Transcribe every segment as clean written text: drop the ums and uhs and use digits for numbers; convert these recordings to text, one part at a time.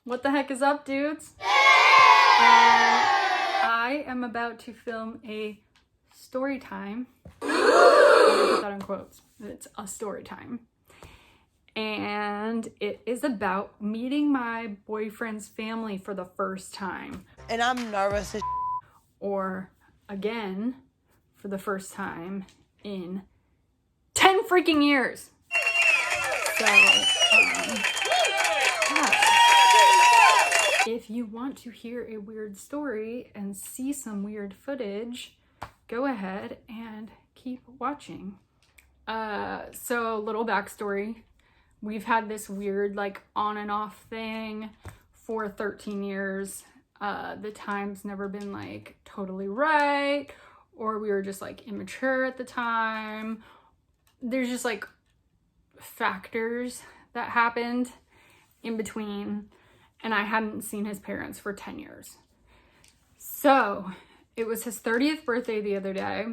What the heck is up, dudes? I am about to film a story time. I'm gonna put that in quotes. It's a story time. And it is about meeting my boyfriend's family for the first time. And I'm nervous as Or again, for the first time in 10 freaking years. So, yeah. If you want to hear a weird story and see some weird footage, go ahead and keep watching. So little backstory. We've had this weird like on and off thing for 13 years. The time's never been like totally right, or we were just like immature at the time. There's just like factors that happened in between, and I hadn't seen his parents for 10 years. So it was his 30th birthday the other day,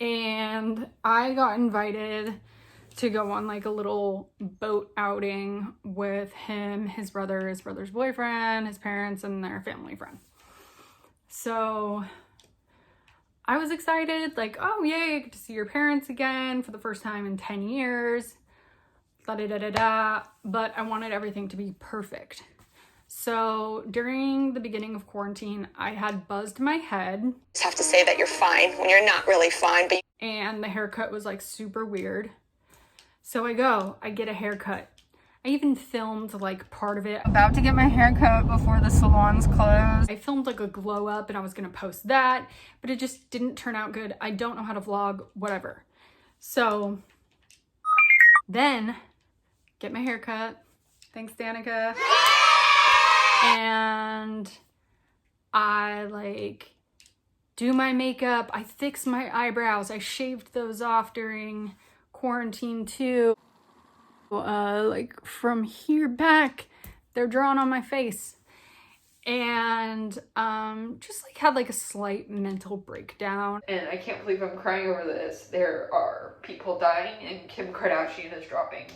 and I got invited to go on like a little boat outing with him, his brother's boyfriend, his parents, and their family friend. So I was excited, like, oh yay, I get to see your parents again for the first time in 10 years. Da-da-da-da-da. But I wanted everything to be perfect. So during the beginning of quarantine, I had buzzed my head. Just have to say that you're fine when you're not really fine, but And the haircut was like super weird. So I get a haircut. I even filmed like part of it. About to get my haircut before the salon's closed. I filmed like a glow up and I was gonna post that, but it just didn't turn out good. I don't know how to vlog, whatever. So then get my haircut. Thanks, Danica. And I like do my makeup. I fix my eyebrows. I shaved those off during quarantine too. Like from here back, they're drawn on my face. And just like had like a slight mental breakdown. And I can't believe I'm crying over this. There are people dying and Kim Kardashian is dropping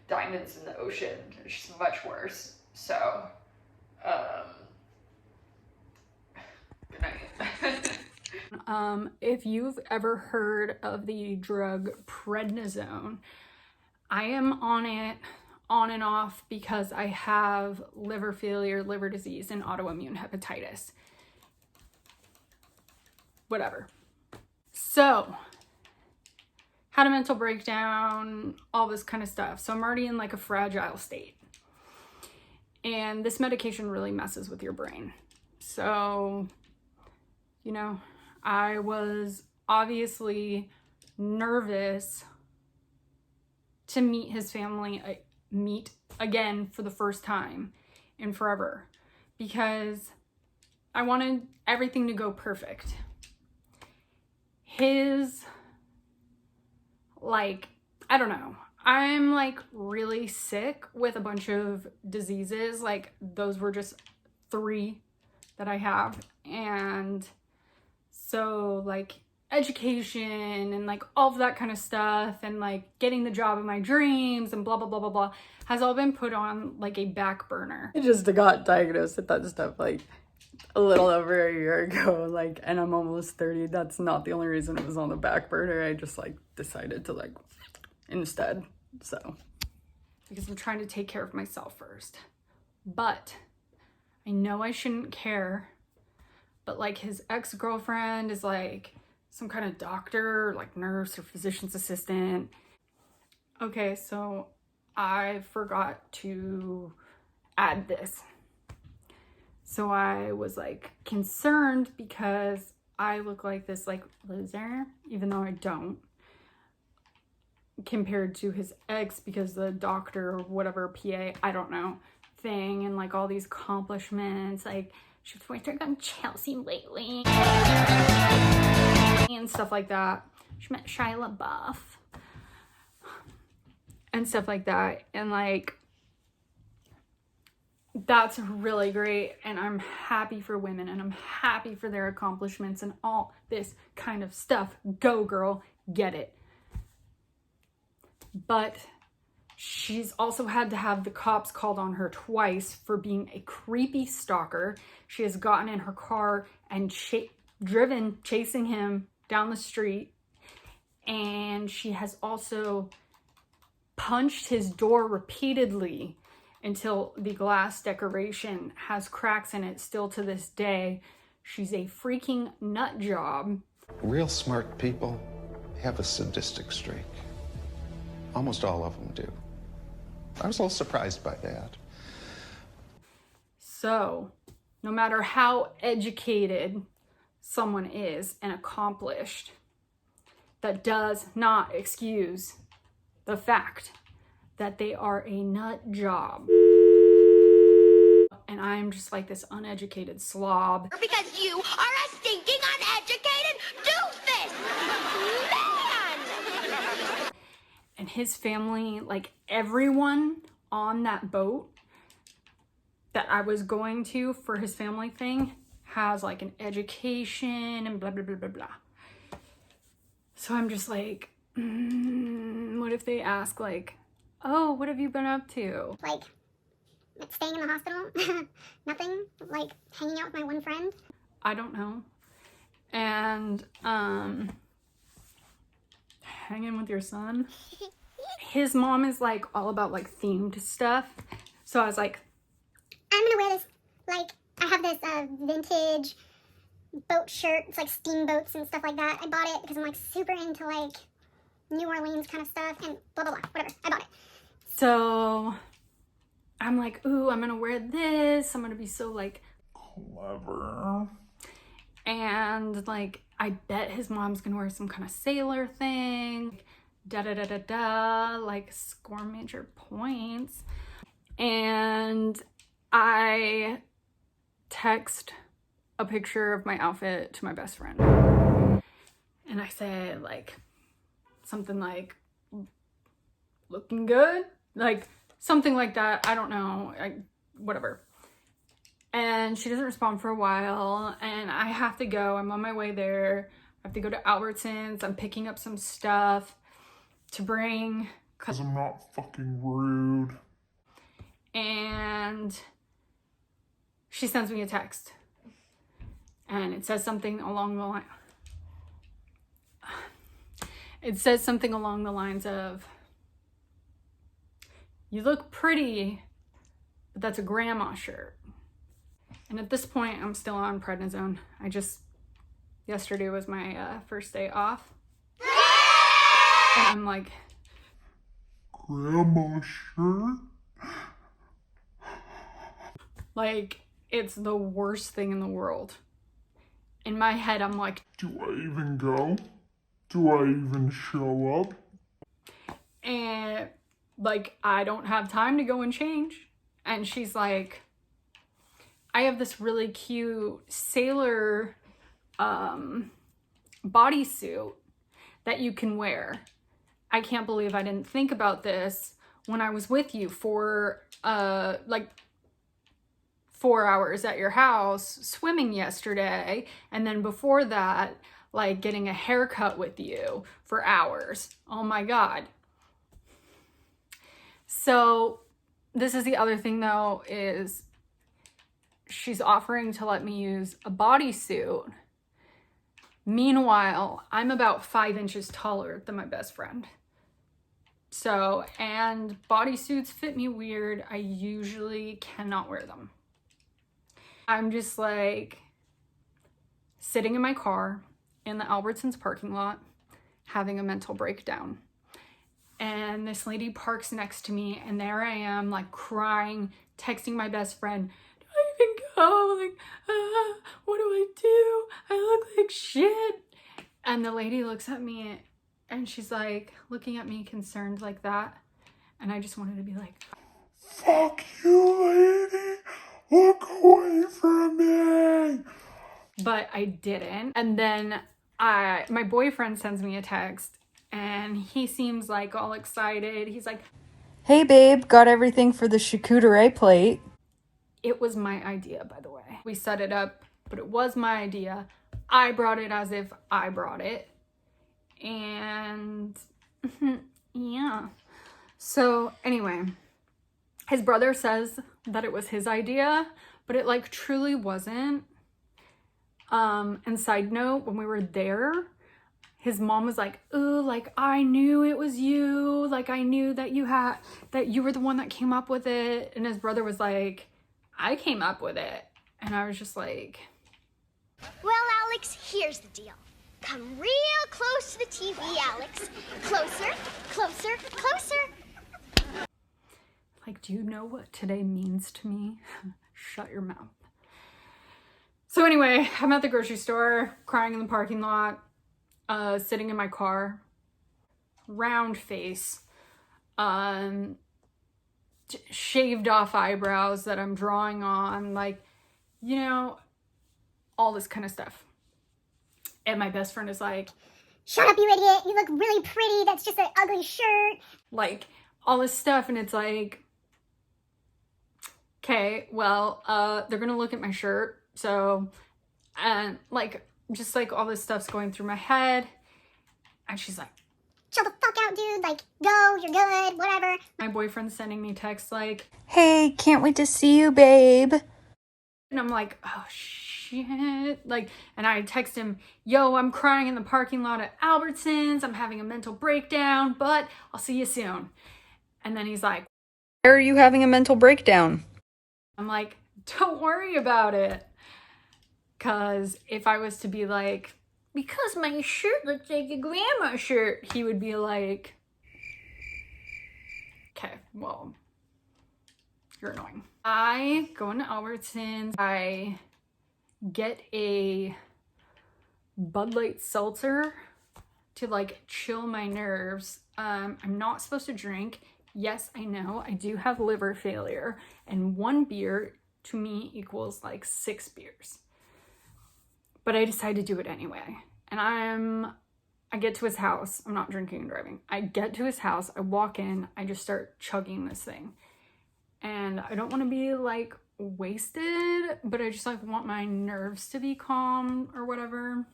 diamonds in the ocean. It's just much worse. So good night. If you've ever heard of the drug prednisone, I am on it on and off because I have liver failure, liver disease, and autoimmune hepatitis. Whatever. So, had a mental breakdown, all this kind of stuff. So I'm already in like a fragile state. And this medication really messes with your brain. So, you know, I was obviously nervous to meet his family, meet again for the first time in forever, because I wanted everything to go perfect. His, like, I don't know, I'm like really sick with a bunch of diseases. Like those were just 3 that I have. And so like education and like all of that kind of stuff and like getting the job of my dreams and blah, blah, blah, blah, blah has all been put on like a back burner. I just got diagnosed with that stuff like a little over a year ago, like, and I'm almost 30. That's not the only reason it was on the back burner. I just like decided to like instead. So because I'm trying to take care of myself first, but I know I shouldn't care. But like his ex-girlfriend is like some kind of doctor, or like nurse or physician's assistant. Okay, so I forgot to add this. So I was like concerned because I look like this like loser, even though I don't, compared to his ex, because the doctor or whatever PA, I don't know, thing, and like all these accomplishments, like she was featured on Chelsea lately and stuff like that. She met Shia LaBeouf and stuff like that. And like, that's really great. And I'm happy for women and I'm happy for their accomplishments and all this kind of stuff. Go girl, get it. But She's also had to have the cops called on her twice for being a creepy stalker. She has gotten in her car and chasing him down the street. And she has also punched his door repeatedly until the glass decoration has cracks in it still to this day. She's a freaking nut job. Real smart people have a sadistic streak. Almost all of them do. I was a little surprised by that. So, no matter how educated someone is and accomplished, that does not excuse the fact that they are a nut job. And I'm just like this uneducated slob. Because you are a stinking uneducated doofus! Man! And his family, like everyone on that boat that I was going to for his family thing, has like an education and blah, blah, blah, blah, blah. So I'm just like, what if they ask like, oh, what have you been up to? Like, staying in the hospital? Nothing? Like, hanging out with my one friend? I don't know. And, hanging with your son. His mom is like all about like themed stuff. So I was like, I'm gonna wear this, like, I have this vintage boat shirt. It's like steamboats and stuff like that. I bought it because I'm like super into like New Orleans kind of stuff and blah, blah, blah, whatever. I bought it. so I'm like, ooh, I'm gonna wear this. I'm gonna be so like Clever. and like I bet his mom's gonna wear some kind of sailor thing, da da da da da, like score major points. And I text a picture of my outfit to my best friend, and I said like something like looking good, like something like that. I don't know, whatever. And she doesn't respond for a while, and I have to go. I'm on my way there. I have to go to Albertsons. I'm picking up some stuff to bring. Because I'm not fucking rude. And she sends me a text. And it says something along the line. It says something along the lines of, you look pretty, but that's a grandma shirt. And at this point, I'm still on prednisone. Yesterday was my first day off. And I'm like, Grandma shirt? like, it's the worst thing in the world. In my head, I'm like, Do I even go? Do I even show up? and like, I don't have time to go and change. And she's like, I have this really cute sailor bodysuit that you can wear. I can't believe I didn't think about this when I was with you for like 4 hours at your house swimming yesterday. And then before that, like getting a haircut with you for hours. Oh my God. So this is the other thing though, is she's offering to let me use a bodysuit. Meanwhile, I'm about 5 inches taller than my best friend. So, and bodysuits fit me weird. I usually cannot wear them. I'm just like sitting in my car in the Albertsons parking lot, having a mental breakdown. And this lady parks next to me, and there I am, like crying, texting my best friend, do I even go? Like, what do I do? I look like shit. And the lady looks at me and she's like looking at me concerned like that. And I just wanted to be like, Fuck you, lady! Look away from me! but I didn't. And then my boyfriend sends me a text and he seems like all excited. He's like, Hey babe, got everything for the charcuterie plate. it was my idea, by the way. We set it up, but it was my idea. I brought it as if I brought it. And yeah. So anyway, his brother says that it was his idea, but it like truly wasn't. And side note, when we were there, his mom was like, "Ooh, like I knew it was you. Like I knew that you were the one that came up with it." And his brother was like, "I came up with it." And I was just like, Well, Alex, here's the deal. Come real close to the TV, Alex. Closer, closer, closer. like, do you know what today means to me? Shut your mouth. So anyway, I'm at the grocery store, crying in the parking lot, sitting in my car, round face, shaved off eyebrows that I'm drawing on, like, you know, all this kind of stuff. And my best friend is like, Shut up, you idiot. You look really pretty. That's just an ugly shirt. like, all this stuff. And it's like, okay, well, they're gonna look at my shirt. So, and like, just like all this stuff's going through my head. And she's like, Chill the fuck out, dude. Like, go, you're good, whatever. my boyfriend's sending me texts like, Hey, can't wait to see you, babe. and I'm like, oh shit. Like, and I text him, yo, I'm crying in the parking lot at Albertsons. I'm having a mental breakdown, but I'll see you soon. And then he's like, Where are you having a mental breakdown? I'm like, don't worry about it. Cause if I was to be like, because my shirt looks like a grandma shirt, he would be like, okay, well, you're annoying. I go into Albertsons, I get a Bud Light seltzer to like chill my nerves. I'm not supposed to drink. Yes, I know, I do have liver failure, and 1 beer to me equals like 6 beers. But I decided to do it anyway. And I get to his house. I'm not drinking and driving. I get to his house, I walk in, I just start chugging this thing. And I don't want to be like wasted, but I just like want my nerves to be calm or whatever.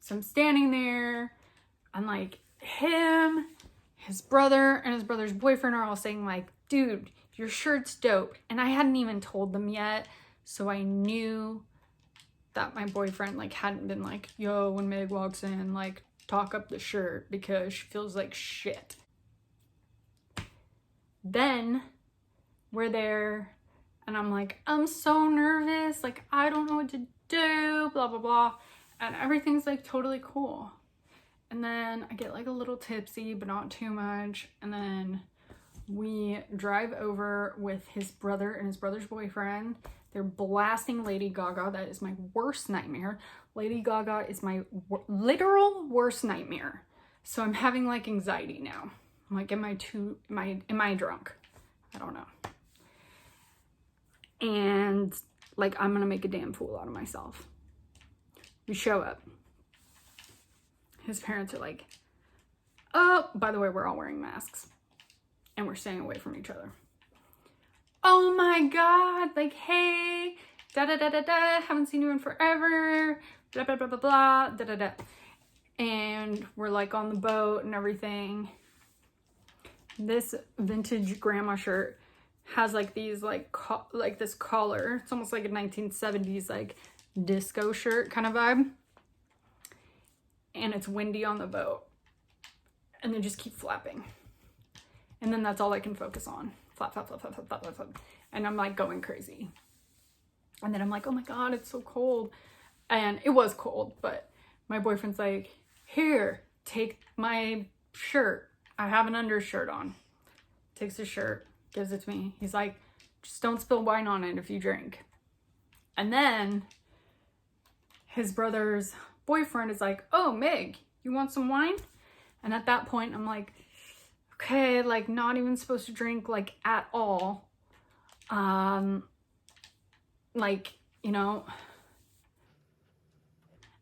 So I'm standing there, and like him, his brother, and his brother's boyfriend are all saying like, dude, your shirt's dope. And I hadn't even told them yet, so I knew that my boyfriend like hadn't been like, yo, when Meg walks in, like talk up the shirt because she feels like shit. Then we're there, and I'm like, I'm so nervous, like I don't know what to do, blah blah blah, and everything's like totally cool. And then I get like a little tipsy, but not too much, and then we drive over with his brother and his brother's boyfriend. They're blasting Lady Gaga. That is my worst nightmare. Lady Gaga is my literal worst nightmare. So I'm having like anxiety now. I'm like, am I drunk? I don't know. And like, I'm gonna make a damn fool out of myself. We show up. His parents are like, oh, by the way, we're all wearing masks. And we're staying away from each other. Oh my God, like, hey, da-da-da-da-da, haven't seen you in forever, blah, blah, blah, blah, blah, da-da-da. And we're like on the boat and everything. This vintage grandma shirt has like these like this collar. It's almost like a 1970s like disco shirt kind of vibe. And it's windy on the boat. And they just keep flapping. And then that's all I can focus on. Flap, flap, flap, flap, flap, flap, flap, flap. And I'm like going crazy. And then I'm like, oh my God, it's so cold. And it was cold, but my boyfriend's like, here, take my shirt. I have an undershirt on. Takes his shirt, gives it to me. He's like, just don't spill wine on it if you drink. And then his brother's boyfriend is like, oh, Meg, you want some wine? And at that point, I'm like, okay, like not even supposed to drink like at all. Like, you know,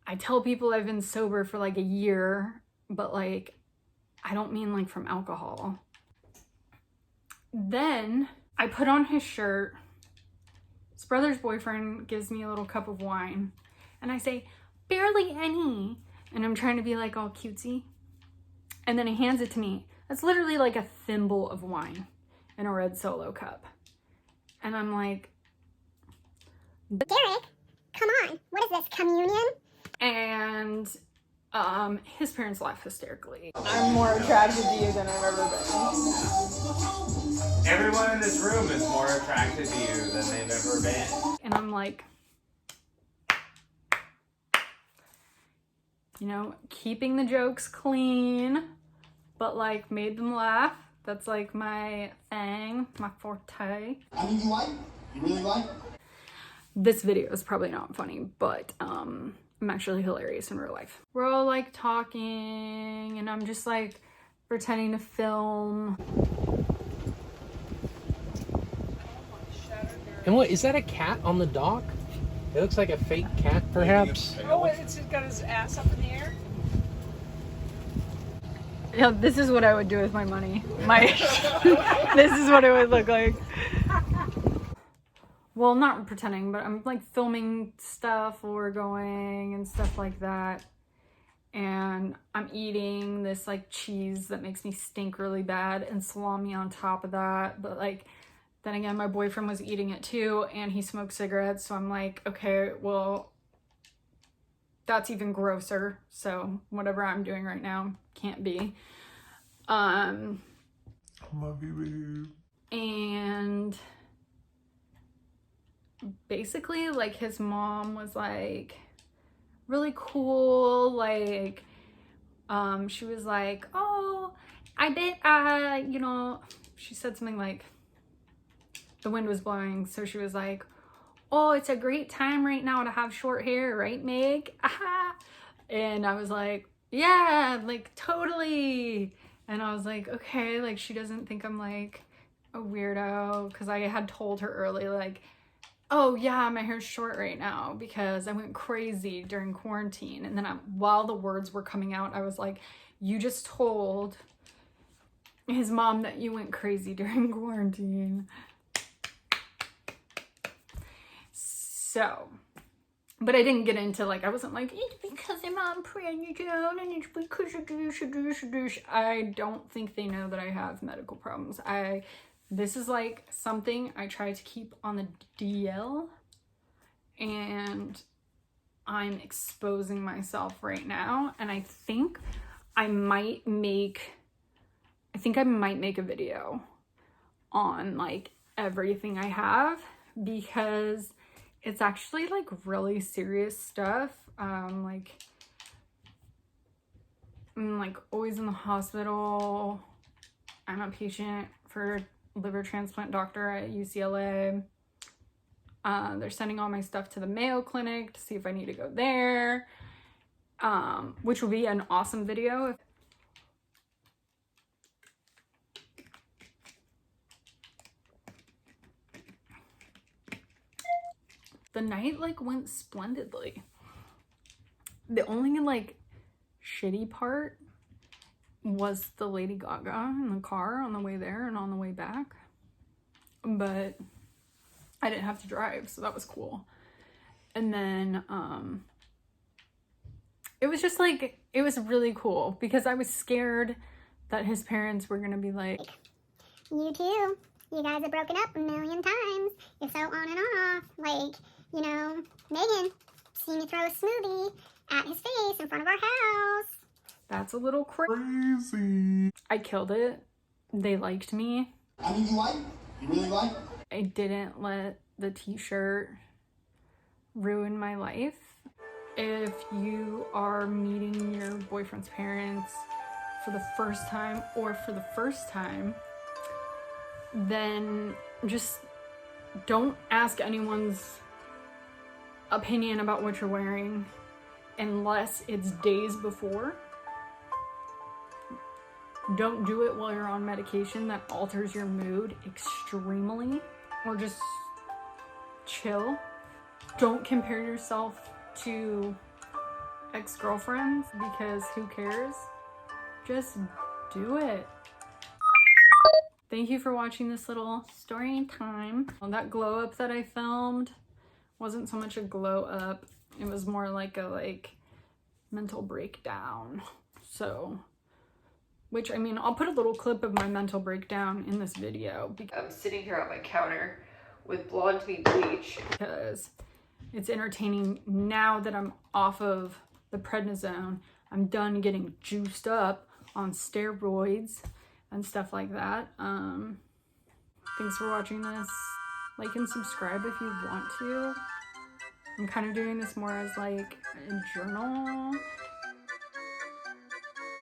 I tell people I've been sober for like a year, but like, I don't mean like from alcohol. Then I put on his shirt. His brother's boyfriend gives me a little cup of wine, and I say, barely any. And I'm trying to be like all cutesy. And then he hands it to me. That's literally like a thimble of wine in a red Solo cup. And I'm like, Derek, come on. What is this, communion? and his parents laugh hysterically. I'm more attracted to you than I've ever been. Everyone in this room is more attracted to you than they've ever been. And I'm like, you know, keeping the jokes clean, but like made them laugh. That's like my thing, my forte. I mean, you like? You really like? This video is probably not funny, but I'm actually hilarious in real life. We're all like talking and I'm just like pretending to film. And what, is that a cat on the dock? It looks like a fake cat, perhaps. Oh, it's got his ass up in the air. Yeah, this is what I would do with my money. This is what it would look like. Well, not pretending, but I'm like filming stuff while we're going and stuff like that. And I'm eating this like cheese that makes me stink really bad and salami on top of that. But like, then again, my boyfriend was eating it too and he smoked cigarettes. So I'm like, okay, well, that's even grosser. So whatever I'm doing right now can't be. Love you, babe. And basically like his mom was like really cool, like she was like, oh, I bet you know, she said something like the wind was blowing, so she was like, oh, it's a great time right now to have short hair, right, Meg? And I was like, yeah, like totally. And I was like, okay, like she doesn't think I'm like a weirdo, because I had told her early like, oh yeah, my hair's short right now because I went crazy during quarantine. And then while the words were coming out, I was like, you just told his mom that you went crazy during quarantine. So, but I didn't get into like, I wasn't like, it's because I'm on pregnant and it's because of douche. I don't think they know that I have medical problems. This is like something I try to keep on the DL, and I'm exposing myself right now. And I think I might make a video on like everything I have, because it's actually like really serious stuff. Like I'm like always in the hospital. I'm a patient for liver transplant doctor at UCLA. They're sending all my stuff to the Mayo Clinic to see if I need to go there, which will be an awesome video. The night like went splendidly. The only like shitty part was the Lady Gaga in the car on the way there and on the way back, but I didn't have to drive, so that was cool. And then it was just like, it was really cool because I was scared that his parents were gonna be like, You too. You guys have broken up a million times. You're so on and off. Like, you know, Megan, seen you throw a smoothie at his face in front of our house. that's a little Crazy. I killed it. They liked me. I mean, you like? You really like? I didn't let the t-shirt ruin my life. If you are meeting your boyfriend's parents for the first time or for the first time, then just don't ask anyone's opinion about what you're wearing unless it's days before. Don't do it while you're on medication that alters your mood extremely, or just chill. Don't compare yourself to ex-girlfriends because who cares? Just do it. Thank you for watching this little story time. That glow up that I filmed wasn't so much a glow up. It was more like a mental breakdown. So which, I mean, I'll put a little clip of my mental breakdown in this video. I'm sitting here at my counter with Blonde Me bleach because it's entertaining now that I'm off of the prednisone. I'm done getting juiced up on steroids and stuff like that. Thanks for watching this. Like and subscribe if you want to. I'm kind of doing this more as like a journal